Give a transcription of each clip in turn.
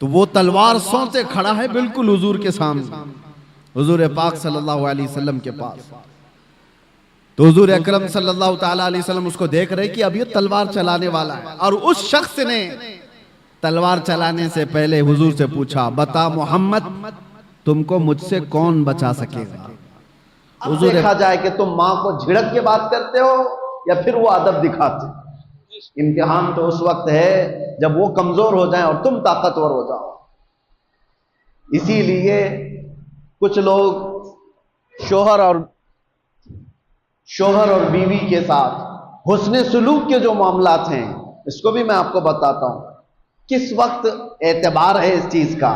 तो वो तलवार सौंसे खड़ा है बिल्कुल हुजूर के सामने, हुजूर पाक सल्लल्लाहु अलैहि वसल्लम के पास। तो हुजूर अकरम सल्लल्लाहु ताला अलैहि वसल्लम उसको देख रहे कि अब ये तलवार चलाने वाला है, और उस शख्स ने तलवार चलाने से पहले हुजूर से पूछा, बता मोहम्मद तुमको मुझसे कौन बचा सकेगा। अब देखा जाए कि तुम मां को झिड़क के बात करते हो या फिर वो अदब दिखाते। इम्तिहान तो उस वक्त है जब वो कमजोर हो जाएं और तुम ताकतवर हो जाओ। इसीलिए कुछ लोग शोहर और बीवी के साथ हुस्ने सुलूक के जो मामलात हैं, इसको भी मैं आपको बताता हूं। किस वक्त एतबार है इस चीज का।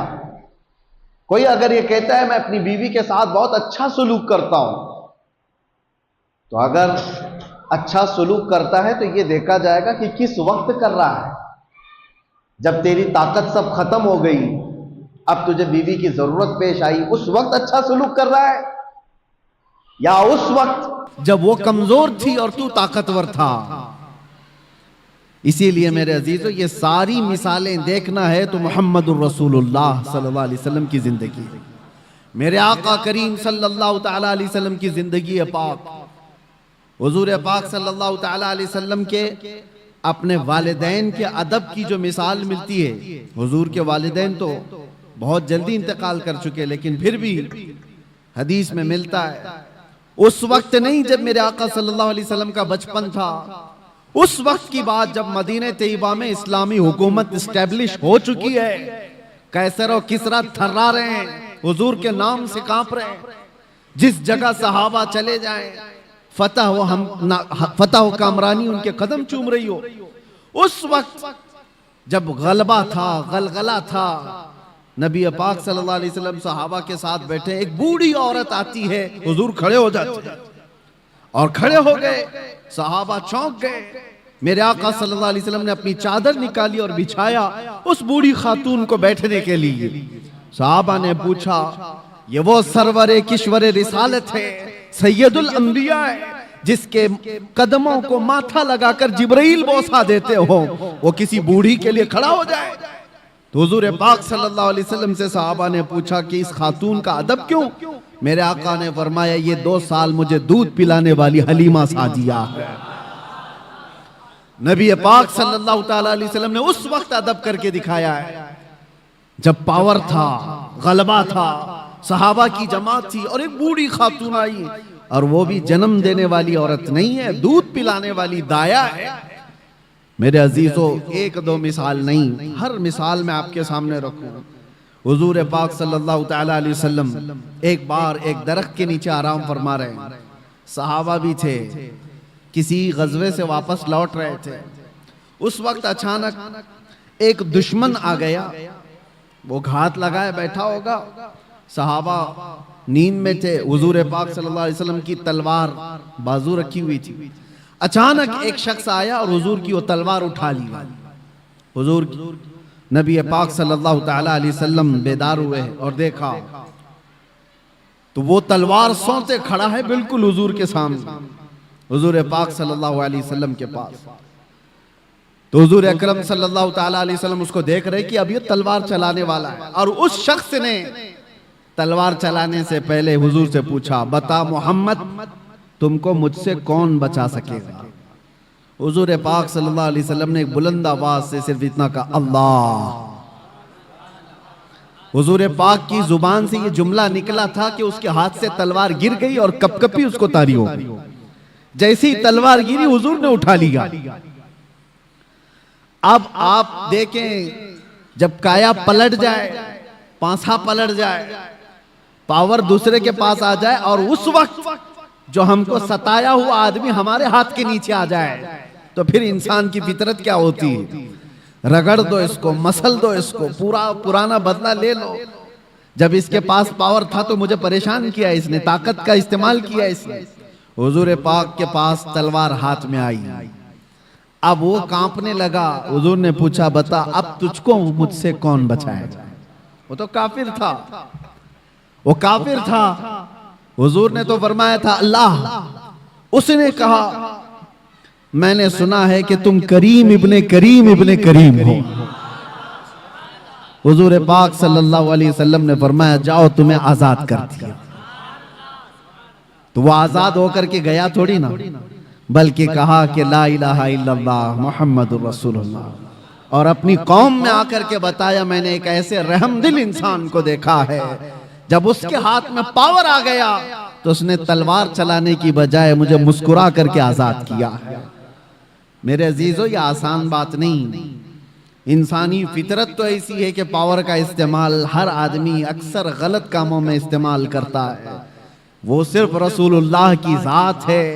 कोई अगर ये कहता है मैं अपनी बीवी के साथ बहुत अच्छा सुलूक करता हूं, तो अगर अच्छा सुलूक करता है तो ये देखा जाएगा कि किस वक्त कर रहा है। जब तेरी ताकत सब खत्म हो गई, अब तुझे बीवी की जरूरत पेश आई, उस वक्त अच्छा सुलूक कर रहा है, या उस वक्त जब वो कमजोर थी और तू ताकतवर था। इसीलिए मेरे अजीजों, ये सारी मिसालें देखना है तो मुहम्मदुर रसूलुल्लाह सल्लल्लाहु अलैहि वसल्लम की जिंदगी, मेरे आका करीम सल्लल्लाहु ताला अलैहि वसल्लम की जिंदगी पाक, हुजूर पाक सल्लल्लाहु ताला अलैहि वसल्लम के अपने वालिदैन के अदब की जो मिसाल मिलती है। हुजूर के वालिदैन तो बहुत जल्दी इंतकाल कर चुके, लेकिन फिर भी हदीस में मिलता है उस वक्त नहीं जब मेरे आका सल्लल्लाहु अलैहि वसल्लम का बचपन था, उस वक्त की बात जब मदीने तैयबा में इस्लामी हुकूमत स्टैब्लिश हो चुकी है। कैसर और किसरा थर्रा रहे हैं, हुजूर के नाम से कांप रहे हैं। जिस जगह सहाबा चले जाएं, फतह कामरानी उनके कदम चूम रही हो। उस वक्त जब गलबा था, गलगला था, नबी पाक सल्लल्लाहु अलैहि वसल्लम सहाबा के साथ बैठे, एक बूढ़ी औरत आती है, हुजूर खड़े हो जाते हैं और खड़े हो गए। सहाबा चौंक गए। मेरे आका सल्लल्लाहु अलैहि वसल्लम ने अपनी चादर निकाली और बिछाया उस बूढ़ी खातून को बैठने के लिए। सहाबा ने पूछा, ये वो सरवरे किश्वरे रिसालत है, सैयदुल अंबिया है, जिसके कदमों को माथा लगाकर जिब्राइल बोसा देते हो, वो किसी बूढ़ी के लिए खड़ा हो जाए। तो हुजूर पाक सल्लल्लाहु अलैहि वसल्लम से सहाबा ने पूछा कि इस खातून का अदब क्यों? मेरे आका ने फरमाया, ये 2 साल मुझे दूध पिलाने वाली हलीमा सादिया है। नबी पाक सल्लल्लाहु ताला अलैहि वसल्लम ने उस वक्त अदब करके दिखाया है जब पावर था, गलबा था, सहाबा की जमात थी और एक बूढ़ी खातून आई, और वो भी जन्म देने वाली औरत नहीं है, दूध पिलाने वाली दाया है। मेरे अजीजों, 1-2 मिसाल नहीं, हर मिसाल मैं आपके सामने रखूं। हुजूर पाक सल्लल्लाहु ताला अलैहि वसल्लम एक बार एक दरख्त के नीचे आराम फरमा रहे हैं। सहाबा भी थे, किसी गजवे से वापस लौट रहे थे। उस वक्त अचानक एक दुश्मन आ गया, वो घात लगाए बैठा होगा। सहाबा नींद में थे, हुजूर पाक सल्लल्लाहु अलैहि वसल्लम की तलवार बाजू रखी हुई थी। अचानक एक शख्स आया और हुजूर की वो तलवार उठा ली। हुजूर नबी पाक सल्लल्लाहु ताला अलैहि वसल्लम बेदार हुए और देखा तो वो तलवार सौंसे खड़ा है बिल्कुल हुजूर के सामने, हुजूर पाक सल्लल्लाहु अलैहि वसल्लम के पास। तो हुजूर अकरम सल्लल्लाहु ताला अलैहि वसल्लम उसको देख रहे कि अब ये तलवार चलाने वाला है, और उस शख्स ने तलवार चलाने से पहले हुजूर से पूछा, बता मोहम्मद तुमको मुझसे कौन बचा सकेगा। हुजूर पाक सल्लल्लाहु अलैहि वसल्लम ने एक बुलंद आवाज से सिर्फ इतना कहा, अल्लाह। हुजूर पाक की जुबान से ये जुमला निकला था कि उसके हाथ से तलवार गिर गई और कपकपी उसको तारी हो गई। जैसे ही तलवार गिरी, हुजूर ने उठा लिया। अब आप देखें, जब काया पलट जाए, पांसा पलट जाए, पावर दूसरे के पास आ जाए, और उस वक्त जो हमको सताया हुआ आदमी हमारे हाथ के नीचे आ जाए, तो फिर इंसान की फितरत क्या होती है? रगड़ दो इसको, मसल दो इसको, पूरा पुराना बदला ले लो। जब इसके पास पावर था तो मुझे परेशान किया इसने, ताकत का इस्तेमाल किया इसने। हुजूर पाक के पास तलवार हाथ में आई, अब वो कांपने लगा। हुजूर ने पूछा, बता अब तुझको मुझसे कौन बचाएगा? वो तो काफिर था, वो काफिर था। हुजूर ने तो फरमाया था अल्लाह। उसने कहा, मैंने सुना है कि तुम करीम इब्ने करीम हो। हुजूर पाक सल्लल्लाहु अलैहि वसल्लम ने फरमाया जाओ तुम्हें आजाद कर दिया। तो वो आजाद होकर के गया थोड़ी ना, बल्कि कहा कि ला इलाहा इल्लल्लाह मुहम्मदुर रसूलुल्लाह, और अपनी कौम में आकर के बताया मैंने एक ऐसे रहमदिल इंसान को देखा है, जब उसके हाथ में पावर आ गया तो उसने तलवार चलाने की बजाय मुझे मुस्कुरा करके आजाद किया है। मेरे अजीजों, ये आसान बात नहीं। इंसानी फितरत तो ऐसी है कि पावर का इस्तेमाल हर आदमी अक्सर गलत कामों में इस्तेमाल करता है। वो सिर्फ रसूलुल्लाह की जात है,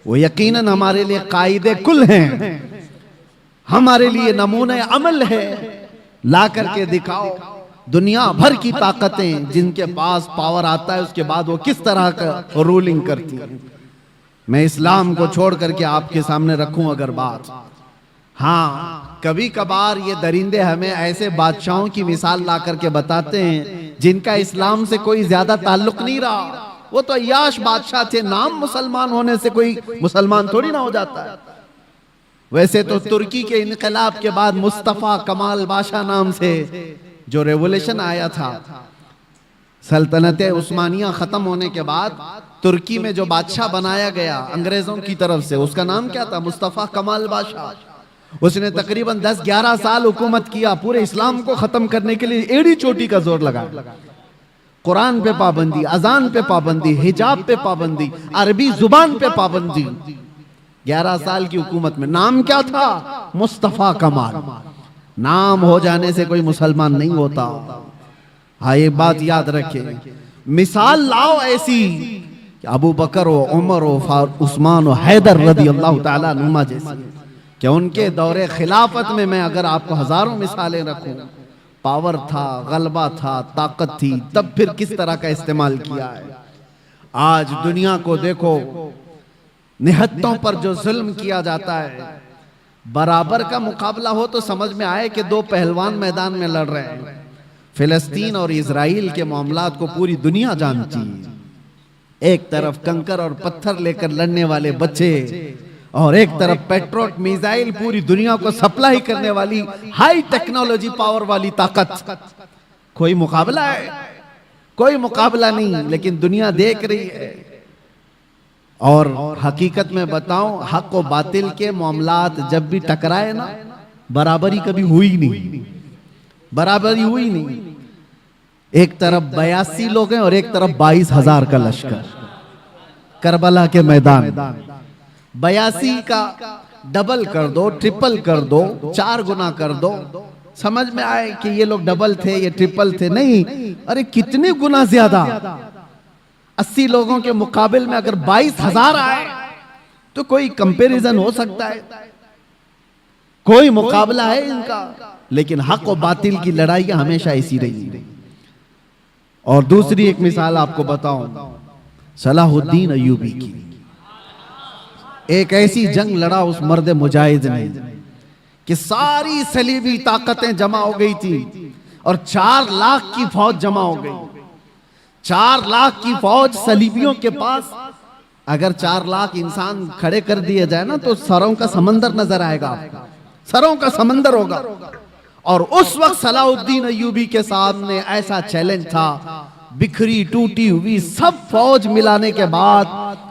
वो यकीनन हमारे लिए कायदे कुल हैं, हमारे लिए नमूने अमल है। ला करके दिखाओ दुनिया भर की ताकतें जिनके पास पावर आता है उसके बाद वो किस तरह का रूलिंग करती है। मैं इस्लाम को छोड़ करके आपके सामने रखूं अगर बात, हाँ कभी कभार ये दरिंदे हमें ऐसे बादशाहों की मिसाल ला करके बताते हैं जिनका इस्लाम से कोई ज्यादा ताल्लुक नहीं रहा। वो तो अय्याश बादशाह थे, नाम मुसलमान होने से कोई मुसलमान थोड़ी ना हो जाता है। वैसे तो तुर्की के इनकलाब के बाद मुस्तफा कमाल बादशाह नाम से जो रेवोल्यूशन आया था, सल्तनत उस्मानिया खत्म होने के बाद तुर्की में जो बादशाह बनाया गया अंग्रेजों की तरफ से, उसका नाम क्या था? मुस्तफा कमाल बादशाह। उसने तकरीबन 10-11 साल हुकूमत किया, पूरे इस्लाम को खत्म करने के लिए एड़ी चोटी का जोर लगा। कुरान पे पाबंदी, अजान पे पाबंदी, हिजाब पे पाबंदी, अरबी जुबान पे पाबंदी। 11 साल की हुकूमत में नाम क्या था? मुस्तफा कमाल। नाम हो जाने से कोई मुसलमान नहीं होता। हाँ ये बात याद रखें। मिसाल लाओ ऐसी कि अबू बकर हो, उमर हो, उस्मान हो, हैदर रदी अल्लाह ताला अन्हुमा जैसी, कि उनके दौरे खिलाफत में मैं अगर आपको हजारों मिसालें रखूं, पावर था, गलबा था, ताकत थी, तब फिर किस तरह का इस्तेमाल किया है। आज दुनिया को देखो, निहत्तों पर जो जुल्म किया जाता है, बराबर का मुकाबला हो तो समझ में आए कि दो पहलवान मैदान में लड़ रहे हैं। फिलिस्तीन और इजराइल के मामलात को पूरी दुनिया जानती है। एक तरफ कंकर और पत्थर लेकर लड़ने वाले बच्चे और एक तरफ पेट्रोट मिसाइल पूरी दुनिया को सप्लाई करने वाली हाई टेक्नोलॉजी पावर वाली ताकत। कोई मुकाबला है? कोई मुकाबला नहीं, लेकिन दुनिया देख रही है। और हकीकत में बताऊं, हक और बातिल के मामलात जब भी टकराए ना, बराबरी कभी हुई नहीं, बराबरी हुई नहीं। एक तरफ 82 लोग हैं और एक तरफ 22,000 का लश्कर। करबला के मैदान 82 का डबल कर दो, ट्रिपल कर दो, 4 गुना कर दो, समझ में आए कि ये लोग डबल थे, ये ट्रिपल थे। नहीं, अरे कितने गुना ज्यादा। 80 लोगों के मुकाबले में अगर 22,000 आए तो कोई कंपैरिजन हो सकता है? कोई मुकाबला है इनका? लेकिन हक और बातिल की लड़ाइयां हमेशा ऐसी रही। और दूसरी एक मिसाल आपको बताऊं, सलाहुद्दीन अय्यूबी की। एक ऐसी जंग लड़ा उस मर्द मुजाहिद ने कि सारी सलीबी ताकतें जमा हो गई थी और 4 लाख की फौज जमा हो गई। 4 लाख की फौज सलीबियों के पास। अगर 4 लाख इंसान खड़े कर दिए जाए ना तो सरों का समंदर नजर आएगा आपको, सरों का समंदर होगा। और उस वक्त सलाहुद्दीन अय्यूबी के सामने ऐसा चैलेंज था, बिखरी टूटी हुई सब फौज मिलाने के बाद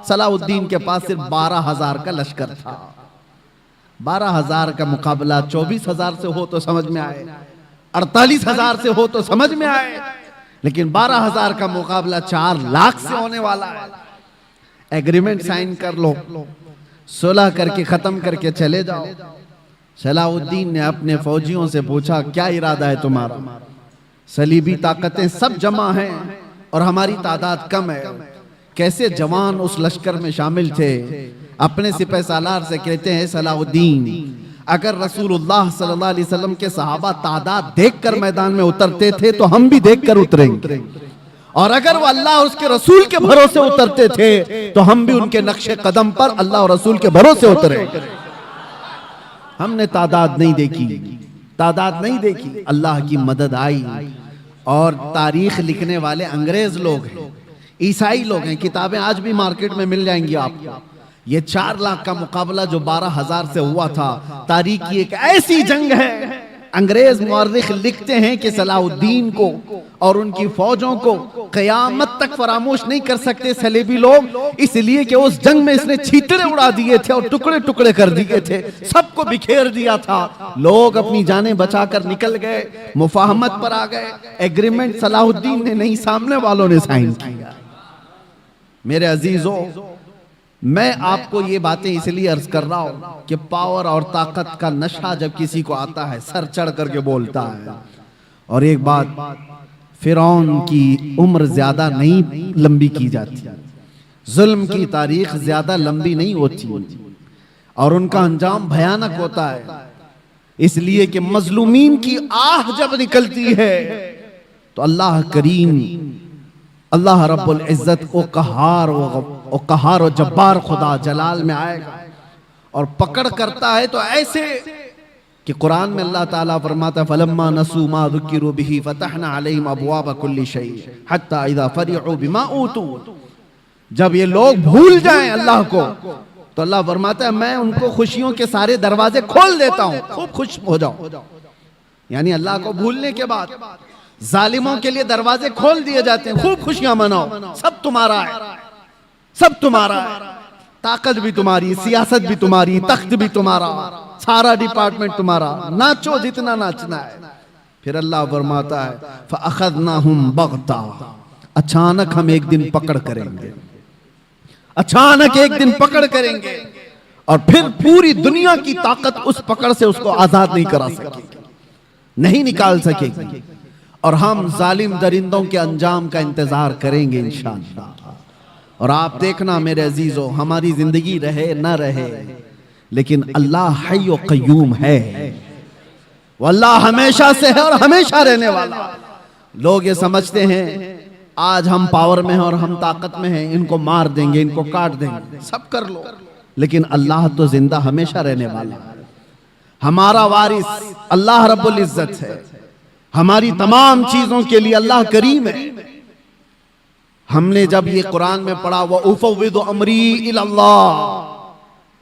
सलाहुद्दीन के पास सिर्फ 12,000 का लश्कर था। 12,000 का मुकाबला 24,000 से हो तो समझ में आए, 48,000 से हो तो समझ में आए, लेकिन 12,000 का मुकाबला 4 लाख से होने वाला है। एग्रीमेंट साइन कर लो, सुलह करके खत्म करके चले जाओ। सलाहुद्दीन ने अपने फौजियों से पूछा, क्या इरादा है तुम्हारा? सलीबी ताकतें सब जमा हैं और हमारी तादाद कम है। कैसे जवान उस लश्कर में शामिल थे। अपने सिपह सालार से कहते हैं, सलाहुद्दीन, अगर रसूलुल्लाह सल्लल्लाहु अलैहि वसल्लम के सहाबा तादाद देखकर मैदान में उतरते थे तो हम भी देखकर उतरेंगे, और अगर वो अल्लाह और उसके रसूल के भरोसे उतरते थे तो हम भी उनके नक्शे कदम पर अल्लाह और रसूल के भरोसे उतरे। हमने तादाद नहीं देखी, तादाद नहीं देखी, अल्लाह की मदद आई। और तारीख लिखने वाले अंग्रेज लोग हैं, ईसाई लोग हैं, किताबें आज भी मार्केट में मिल जाएंगी आपको। ये 4 लाख का मुकाबला जो 12,000 से हुआ था, तारीख की एक ऐसी जंग है अंग्रेज मुअर्रिख लिखते हैं कि सलाहुद्दीन को और उनकी फौजों को क़यामत तक फरामोश नहीं कर सकते सलेबी लोग, इसलिए कि उस जंग में इसने छींतरे उड़ा दिए थे और टुकड़े टुकड़े कर दिए थे, सबको बिखेर दिया था। लोग अपनी जानें बचाकर निकल गए, मुफाहमत पर आ गए। एग्रीमेंट सलाहुद्दीन ने नहीं, सामने वालों ने साइन किया। मेरे अजीजों, मैं आपको ये बातें इसलिए अर्ज कर रहा हूं कि पावर और ताकत का नशा जब किसी को आता है सर चढ़ करके बोलता है। और एक बात, फिरौन की उम्र ज्यादा नहीं लंबी की जाती, जुल्म की तारीख ज्यादा लंबी नहीं होती और उनका अंजाम भयानक होता है। इसलिए कि मजलूमीन की आह जब निकलती है तो अल्लाह करीम, अल्लाह रब्बुल इज्जत को कहार और जब्बार खुदा जलाल में आएगा और पकड़ करता है। तो ऐसे कि कुरान में अल्लाह ताला फरमाता है फलम्मा नसू मा ज़ुकिरू बिही फतहना अलैहिम अबवाब कुल्ली शै हत्ता इज़ा फरिहू बिमा ऊतू। जब ये लोग भूल जाएं अल्लाह को तो अल्लाह फरमाता है मैं उनको खुशियों के सारे दरवाजे खोल देता हूं, खूब खुश हो जाओ। यानी अल्लाह को भूलने के बाद जालिमों के लिए दरवाजे खोल दिए जाते हैं, खूब खुशियां मनाओ, सब तुम्हारा है, सब तुम्हारा है, ताकत भी तुम्हारी, सियासत भी तुम्हारी, तख्त भी तुम्हारा, सारा डिपार्टमेंट तुम्हारा, नाचो जितना नाचना है। फिर अल्लाह फरमाता है फअखज़नाहुम बग़ता, अचानक हम एक दिन पकड़ करेंगे, अचानक एक दिन पकड़ करेंगे और फिर पूरी दुनिया की ताकत उस पकड़ से उसको आजाद नहीं करा सकेगी, नहीं निकाल सकेगी। और हम जालिम दरिंदों के अंजाम का इंतजार करेंगे इंशाअल्लाह। और आप देखना मेरे अजीजों, हमारी जिंदगी रहे न रहे, लेकिन अल्लाह हय्य व क़य्यूम है, वो अल्लाह हमेशा से है और हमेशा रहने वाला। लोग ये समझते हैं आज हम पावर में हैं और हम ताकत में हैं, इनको मार देंगे, इनको काट देंगे, सब कर लो, लेकिन अल्लाह तो जिंदा हमेशा रहने वाला है। हमारा वारिस अल्लाह रब्बुल इज्जत है, हमारी तमाम चीजों के लिए अल्लाह करीम है। हमने जब ये कुरान में पढ़ा व उफ़व्विदु अमरी इलल्लाह,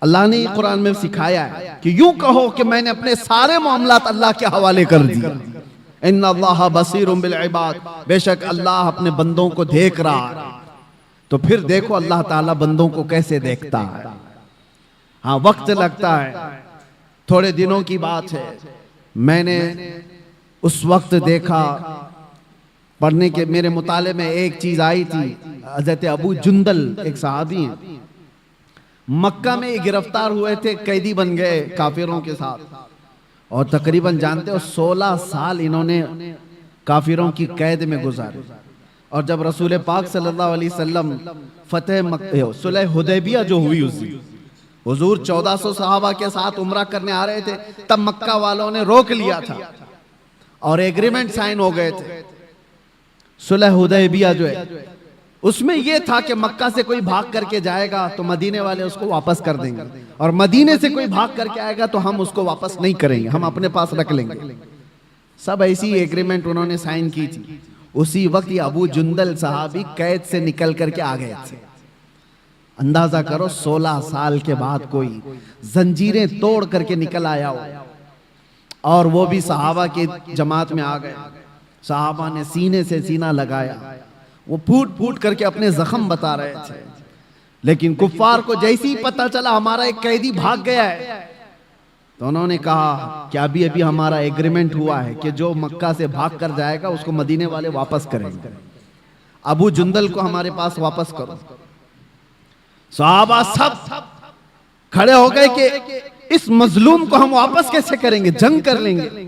अल्लाह ने कुरान में सिखाया है कि यूं कहो कि मैंने अपने सारे मामलात अल्लाह के हवाले कर दिए। इन्नल्लाह बसीरुम बिल इबाद, बेशक अल्लाह अपने बंदों को देख रहा है। तो फिर देखो अल्लाह ताला बंदों को कैसे देखता है। हाँ, वक्त लगता है, थोड़े दिनों की बात है, मैंने उस वक्त देखा, पढ़ने के मेरे मुताले में एक चीज आई थी। हज़रत अबू जुंदल एक सहाबी हैं, मक्का में गिरफ्तार हुए थे, कैदी बन गए काफिरों के साथ, और तकरीबन जानते हो 16 साल इन्होंने काफिरों की कैद में गुजारे। और जब रसूल पाक सल्लल्लाहु अलैहि वसल्लम फतेह सुलह हुदैबिया जो हुई, उस दिन हुजूर 1400 सहाबा के साथ उम्रा करने आ रहे थे, तब मक्का वालों ने रोक लिया था और एग्रीमेंट साइन हो गए थे। सुलह हुदैबिया जो है उसमें यह था कि मक्का से कोई भाग करके जाएगा तो मदीने वाले उसको वापस कर देंगे, और मदीने से कोई भाग करके आएगा तो हम उसको वापस नहीं करेंगे, हम अपने पास रख लेंगे। सब ऐसी एग्रीमेंट उन्होंने साइन की थी। उसी वक्त ये अबू जुंदल सहाबी कैद से निकल करके आ गए थे। अंदाजा करो 16 साल के बाद कोई जंजीरें तोड़ करके निकल आया हो, और वो भी सहाबा के जमात में आ गए। सहाबा ने सीने से सीना लगाया, वो फूट फूट करके अपने जख्म बता रहे थे। लेकिन कुफ्फार को जैसे ही पता चला हमारा एक कैदी भाग गया है, तो उन्होंने कहा कि अभी अभी हमारा एग्रीमेंट हुआ है कि जो मक्का से भाग कर जाएगा उसको मदीने वाले वापस करेंगे, अबू जुंदल को हमारे पास वापस करो। सहाबा सब खड़े हो गए कि इस मजलूम को हम वापस कैसे करेंगे, जंग कर लेंगे।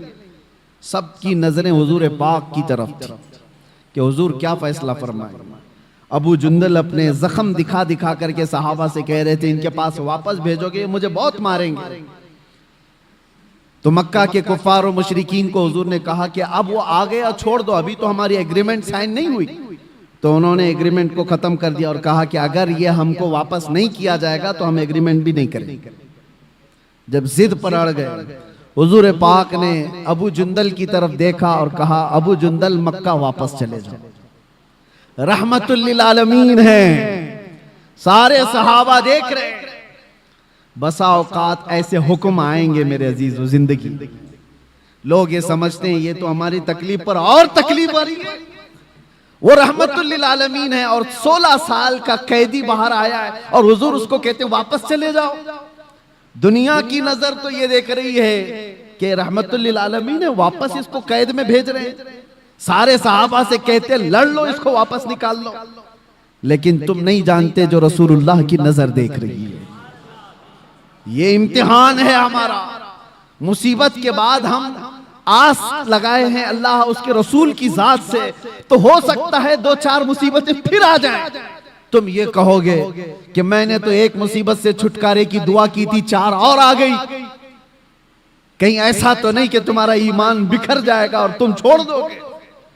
सबकी नजरें हुजूर पाक की तरफ थी कि हुजूर क्या फैसला फरमाए। अबू जुंदल अपने जख्म दिखा दिखा करके सहाबा से कह रहे थे इनके पास वापस भेजोगे मुझे बहुत मारेंगे। तो मक्का के कुफ्फार और मुशरिकीन को हुजूर ने कहा कि अब वो आ गया, छोड़ दो, अभी तो हमारी एग्रीमेंट साइन नहीं हुई। तो उन्होंने एग्रीमेंट को खत्म कर दिया और कहा कि अगर ये हमको वापस नहीं किया जाएगा तो हम एग्रीमेंट भी नहीं करेंगे। जब जिद पर अड़ गए, हुजूर पाक ने अबू जुंदल की तरफ देखा और कहा अबू जुंदल मक्का वापस चले जाओ, रहमतुल लिल आलमीन है। सारे सहाबा देख रहे हैं। बसा औकात ऐसे हुक्म आएंगे मेरे अजीजों जिंदगी, लोग ये समझते हैं ये तो हमारी तकलीफ पर और तकलीफ आ रही है। वो रहमतुल लिल आलमीन है और 16 साल का कैदी बाहर आया है और हुजूर उसको कहते हैं वापस चले जाओ। दुनिया की नजर तो ये देख रही है कि रहमतुल लिल आलमीन है, वापस इसको कैद में भेज रहे हैं। सारे सहाबा से कहते लड़ लो, इसको वापस निकाल लो। लेकिन तुम नहीं जानते जो रसूलुल्लाह की नजर देख रही है। ये इम्तिहान है हमारा। मुसीबत के बाद हम आस लगाए हैं अल्लाह उसके रसूल की जात से, तो हो सकता है 2-4 मुसीबतें फिर आ जाएं। तुम ये कहोगे कि मैंने तो एक मुसीबत से छुटकारे की दुआ की थी, 4 और आ गई। कहीं ऐसा तो नहीं कि तुम्हारा ईमान बिखर जाएगा और तुम छोड़ दोगे।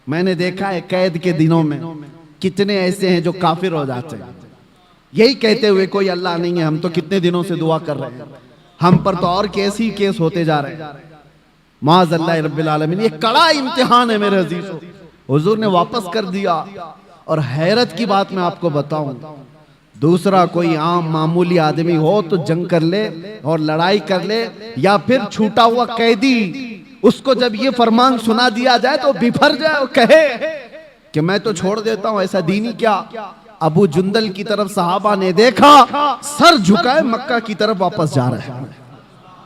मैंने देखा है कैद के दिनों में कितने ऐसे हैं जो काफिर हो जाते हैं, यही कहते हुए कोई अल्लाह नहीं है, हम तो कितने दिनों से दुआ कर रहे हैं, हम पर तो और केस ही केस होते जा रहे हैं। माज़अल्लाह रब्बिल आलमीन, ये कड़ा इम्तिहान है मेरे अजीजों। हुजूर ने वापस कर दिया। और हैरत की बात मैं आपको बताऊं, दूसरा कोई आम मामूली आदमी हो तो जंग कर ले और लड़ाई कर ले, या फिर छूटा हुआ कैदी, उसको जब ये फरमान सुना दिया जाए तो बिफर जाए और कहे कि मैं तो छोड़ देता हूं, ऐसा दीनी क्या। अबू जुंदल की तरफ सहाबा ने देखा, सर झुकाए मक्का की तरफ वापस जा रहे हैं।